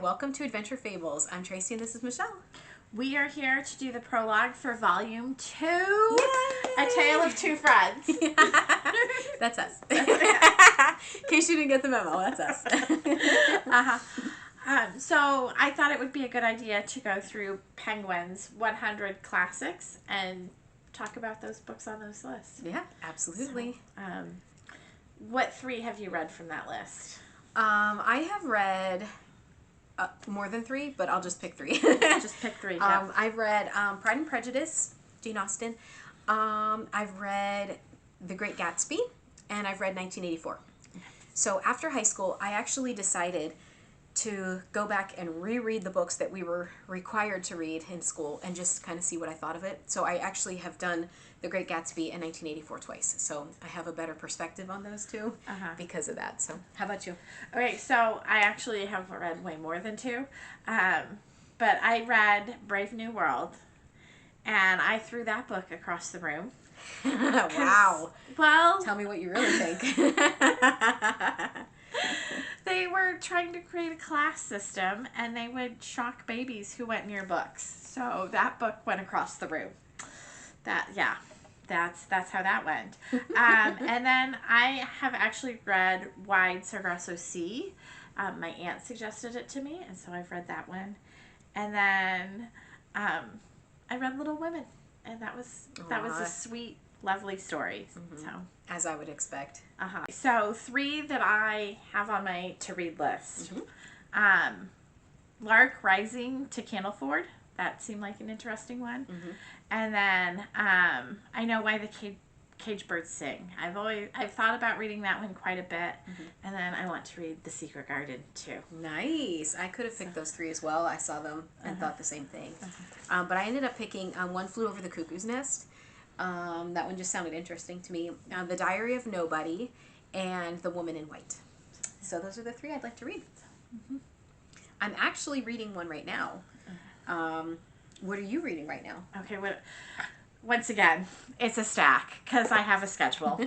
welcome to Adventure Fables. I'm Tracy and this is Michelle. We are here to do the prologue for Volume 2, Yay! A Tale of Two Friends. That's us. In case you didn't get the memo, that's us. So I thought it would be a good idea to go through Penguin's 100 classics and talk about those books on those lists. Yeah, absolutely. So, what 3 have you read from that list? I have read more than 3, but I'll just pick 3. Just pick 3. Yeah. I've read Pride and Prejudice, Jane Austen. I've read The Great Gatsby, and I've read 1984. So after high school, I actually decided to go back and reread the books that we were required to read in school and just kind of see what I thought of it. So I actually have done The Great Gatsby and 1984 twice. So I have a better perspective on those two because of that. So how about you? Okay, so I actually have read way more than 2. But I read Brave New World, and I threw that book across the room. Wow. Well, tell me what you really think. They were trying to create a class system, and they would shock babies who went near books. So that book went across the room. That's how that went. And then I have actually read Wide Sargasso Sea. My aunt suggested it to me, and so I've read that one. And then I read Little Women, and that was a sweet, lovely story. Mm-hmm. So as I would expect. So 3 that I have on my to-read list. Mm-hmm. Lark Rising to Candleford. That seemed like an interesting one. Mm-hmm. And then I Know Why the Cage Birds Sing. I've thought about reading that one quite a bit. Mm-hmm. And then I want to read The Secret Garden too. Nice. I could have picked those 3 as well. I saw them and thought the same thing. But I ended up picking One Flew Over the Cuckoo's Nest. That one just sounded interesting to me. The Diary of Nobody and The Woman in White. So those are the 3 I'd like to read. Mm-hmm. I'm actually reading one right now. What are you reading right now? Okay, once again, it's a stack because I have a schedule.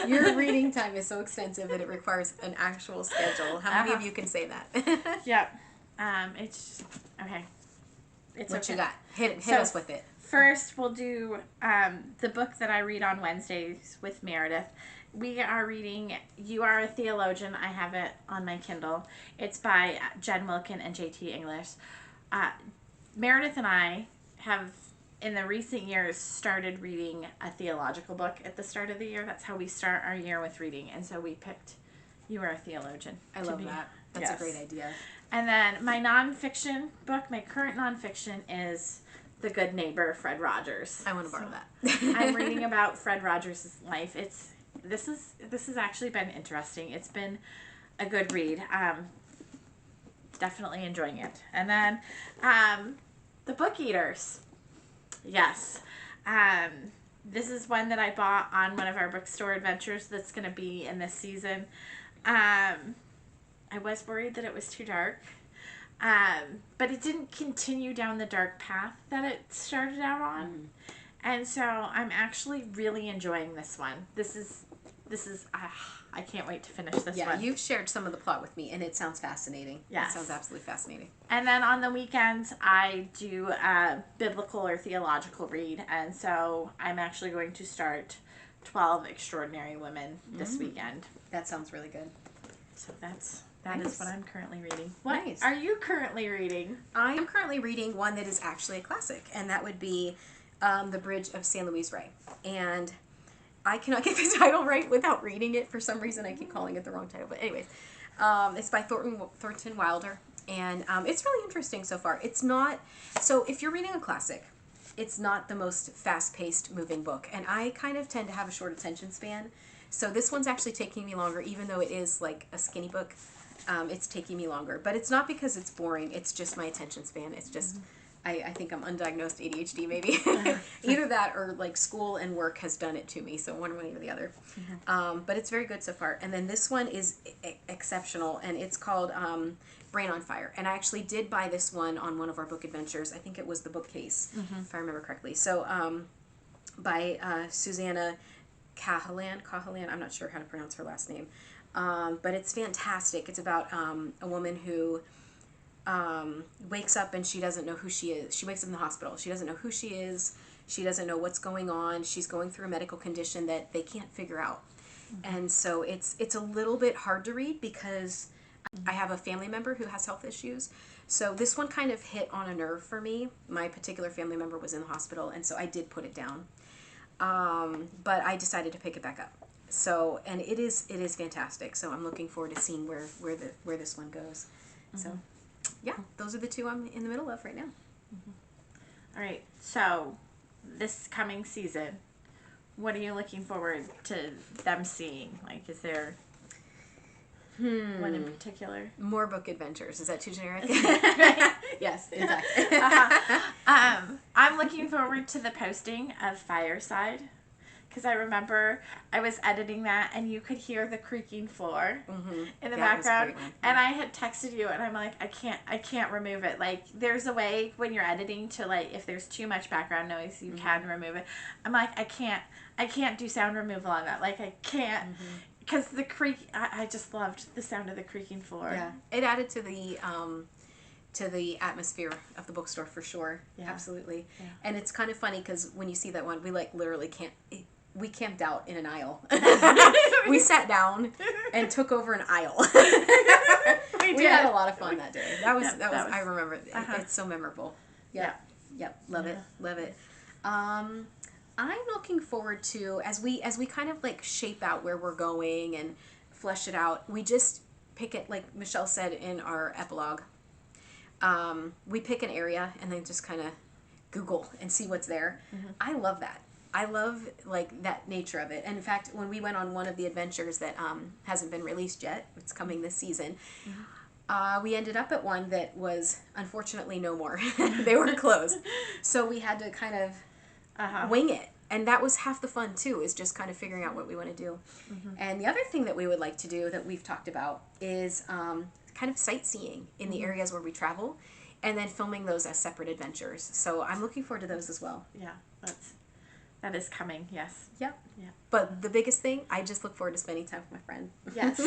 Your reading time is so extensive that it requires an actual schedule. How many of you can say that? Yep. It's okay. It's what okay. You got? Hit us with it. First, we'll do the book that I read on Wednesdays with Meredith. We are reading You Are a Theologian. I have it on my Kindle. It's by Jen Wilkin and J.T. English. Meredith and I have, in the recent years, started reading a theological book at the start of the year. That's how we start our year with reading. And so we picked You Are a Theologian. I love that. That's a great idea. And then my nonfiction book, my current nonfiction is The Good Neighbor, Fred Rogers. I want to borrow that. I'm reading about Fred Rogers' life. This has actually been interesting. It's been a good read. Definitely enjoying it. And then The Book Eaters. Yes. This is one that I bought on one of our bookstore adventures that's going to be in this season. I was worried that it was too dark. But it didn't continue down the dark path that it started out on. Mm-hmm. And so I'm actually really enjoying this one. This is I can't wait to finish this one. Yeah, you've shared some of the plot with me, and it sounds fascinating. Yes. It sounds absolutely fascinating. And then on the weekends, I do a biblical or theological read, and so I'm actually going to start 12 Extraordinary Women this weekend. That sounds really good. So that is what I'm currently reading. What nice. Are you currently reading? I am currently reading one that is actually a classic, and that would be The Bridge of San Luis Rey. And I cannot get the title right without reading it. For some reason, I keep calling it the wrong title. But anyways, it's by Thornton Wilder, and it's really interesting so far. It's not... So if you're reading a classic, it's not the most fast-paced, moving book. And I kind of tend to have a short attention span. So this one's actually taking me longer, even though it is like a skinny book. It's taking me longer. But it's not because it's boring. It's just my attention span. It's just... I think I'm undiagnosed ADHD, maybe. Either that or like school and work has done it to me. So one way or the other. Mm-hmm. But it's very good so far. And then this one is exceptional. And it's called Brain on Fire. And I actually did buy this one on one of our book adventures. I think it was the bookcase, if I remember correctly. So by Susanna Cahalan, I'm not sure how to pronounce her last name. But it's fantastic. It's about a woman who wakes up and she doesn't know who she is. She wakes up in the hospital. She doesn't know who she is. She doesn't know what's going on. She's going through a medical condition that they can't figure out. Mm-hmm. And so it's a little bit hard to read because I have a family member who has health issues. So this one kind of hit on a nerve for me. My particular family member was in the hospital, and so I did put it down. But I decided to pick it back up. So, and it is fantastic. So I'm looking forward to seeing where this one goes. Mm-hmm. So, yeah, those are the two I'm in the middle of right now. Mm-hmm. All right. So, this coming season, what are you looking forward to them seeing? Like, is there one in particular? More book adventures. Is that too generic? Yes, exactly. I'm looking forward to the posting of Fireside. Because I remember I was editing that and you could hear the creaking floor in the background. And I had texted you and I'm like, I can't remove it. Like, there's a way when you're editing to, like, if there's too much background noise, you can remove it. I'm like, I can't do sound removal on that. Like, I can't. Because the I just loved the sound of the creaking floor. Yeah. It added to the atmosphere of the bookstore for sure. Yeah. Absolutely. Yeah. And it's kind of funny because when you see that one, we like literally can't. We camped out in an aisle. We sat down and took over an aisle. We had a lot of fun that day. That was I remember. It's so memorable. Yep. Love it. I'm looking forward to as we kind of like shape out where we're going and flesh it out. We just pick it, like Michelle said in our epilogue. We pick an area and then just kind of Google and see what's there. I love that. I love like that nature of it. And in fact, when we went on one of the adventures that hasn't been released yet, it's coming this season, we ended up at one that was unfortunately no more. They were closed. So we had to kind of wing it. And that was half the fun too, is just kind of figuring out what we want to do. And the other thing that we would like to do that we've talked about is kind of sightseeing in the areas where we travel and then filming those as separate adventures. So I'm looking forward to those as well. Yeah, that is coming, yes. Yep. Yeah. But the biggest thing, I just look forward to spending time with my friend. Yes.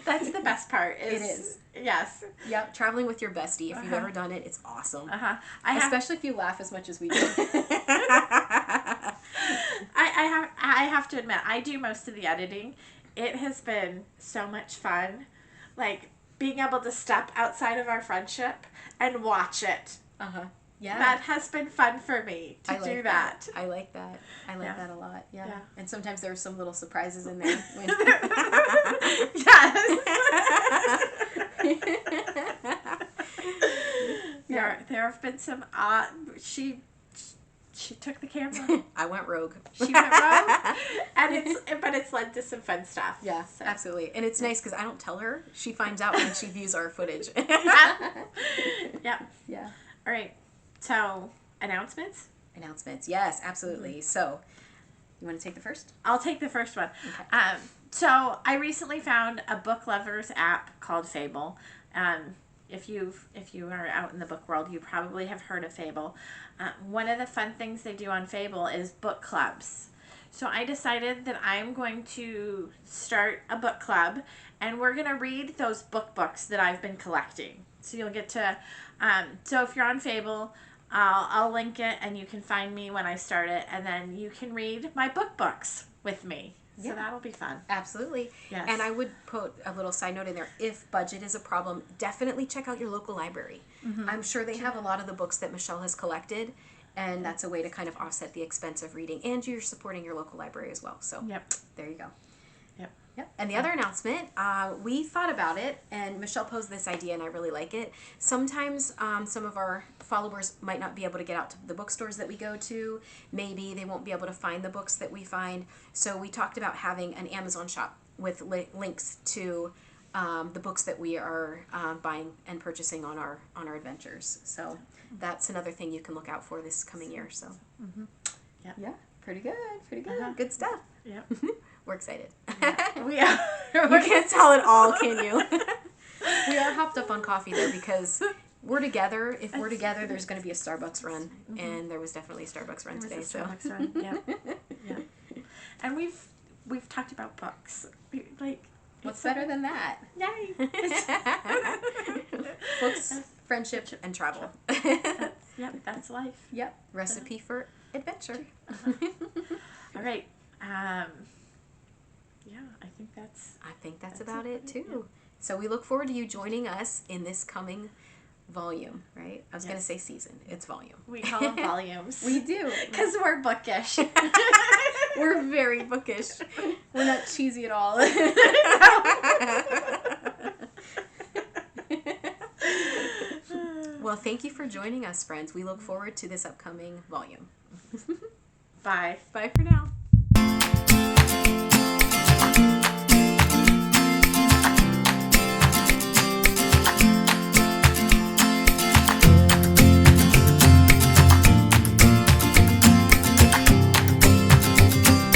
That's the best part. It is. Yes. Yep. Traveling with your bestie. If you've ever done it, it's awesome. Especially if you laugh as much as we do. I have to admit, I do most of the editing. It has been so much fun. Like, being able to step outside of our friendship and watch it. Yeah. That has been fun for me to do that. I like that. I like that a lot. Yeah. And sometimes there are some little surprises in there. Yes. There have been some she took the camera. I went rogue. She went rogue, but it's led to some fun stuff. Yeah, so. Absolutely, and it's nice because I don't tell her. She finds out when she views our footage. Yep. Yeah. All right. So announcements. Yes, absolutely. So, you want to take the first? I'll take the first one. Okay. So I recently found a book lovers app called Fable. If you are out in the book world, you probably have heard of Fable. One of the fun things they do on Fable is book clubs. So I decided that I'm going to start a book club, and we're going to read those books that I've been collecting. So you'll get to, so if you're on Fable, I'll link it, and you can find me when I start it, and then you can read my books with me. So that'll be fun. Absolutely. Yes. And I would put a little side note in there. If budget is a problem, definitely check out your local library. I'm sure they have a lot of the books that Michelle has collected, and that's a way to kind of offset the expense of reading. And you're supporting your local library as well. So there you go. Yep. And the other announcement, we thought about it, and Michelle posed this idea, and I really like it. Sometimes some of our followers might not be able to get out to the bookstores that we go to. Maybe they won't be able to find the books that we find. So we talked about having an Amazon shop with links to the books that we are buying and purchasing on our adventures. So that's another thing you can look out for this coming year. So yeah, pretty good. Good stuff. Yep. We're excited. Yeah. We are. You can't tell it all, can you? We are hopped up on coffee though because we're together. If we're together, there's going to be a Starbucks run, and there was definitely a Starbucks run today. Starbucks run. Yeah. And we've talked about books. Like, what's better than that? Yay! Books, friendship, and travel. That's life. Yep. Recipe for adventure. All right. Yeah, I think that's about it too. Yeah. So we look forward to you joining us in this coming volume, right? I was going to say season. It's volume. We call them volumes. We do. Because we're bookish. We're very bookish. We're not cheesy at all. Well, thank you for joining us, friends. We look forward to this upcoming volume. Bye. Bye for now.